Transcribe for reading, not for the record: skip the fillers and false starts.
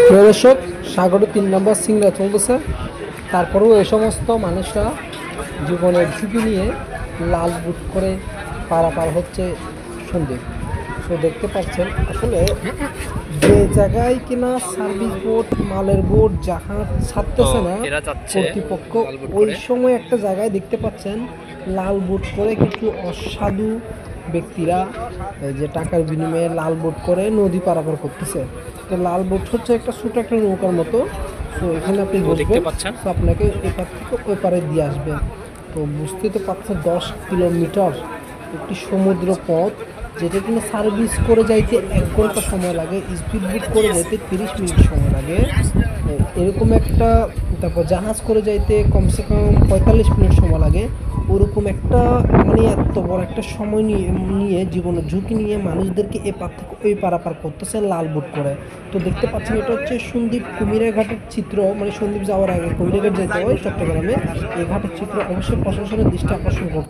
প্রিয় দর্শক, সাগরে ৩ নম্বর সিংড়া চলতেছে। তারপরেও এই সমস্ত মানুষরা জীবনের ঝুঁকি নিয়ে লাল বুট করে পারাপার হচ্ছে সন্দ্বীপ। তো দেখতে পাচ্ছেন আসলে যে জায়গায় কিনা সার্ভিস বোট, মালের বোট, জাহাজ ছাড়তেছে না কর্তৃপক্ষ, ওই সময় একটা জায়গায় দেখতে পাচ্ছেন লাল বুট করে কিছু অসাধু ব্যক্তিরা যে টাকার বিনিময়ে লাল বোট করে নদী পারাপার করতেছে। তো লাল বোট হচ্ছে একটা ছোট একটা নৌকার মতো। তো এখানে আপনি বসবেন, তো আপনাকে এপার থেকে ওই পারে দিয়ে আসবেন। তো বুঝতে তো পারছেন 10 কিলোমিটার একটি সমুদ্র পথ, যেটা কিনা সার্ভিস করে যাইতে 1 ঘন্টা সময় লাগে, স্পিড বোট করে যাইতে 30 মিনিট সময় লাগে, এরকম একটা। তারপর জাহাজ করে যাইতে কমসে কম 45 মিনিট সময় লাগে। ওরকম একটা মানে এত বড় একটা সময় নিয়ে নিয়ে জীবনের ঝুঁকি নিয়ে মানুষদেরকে এ পার থেকে ওই পারাপার করতেছে লাল বুট করে। তো দেখতে পাচ্ছেন এটা হচ্ছে সন্দ্বীপ কুমিরা ঘাটের চিত্র, মানে সন্দ্বীপ যাওয়ার আগে কুমিরা ঘাট যেতে হয় চট্টগ্রামে, এই ঘাটের চিত্র। অবশ্যই প্রশাসনের দৃষ্টি আকর্ষণ করতে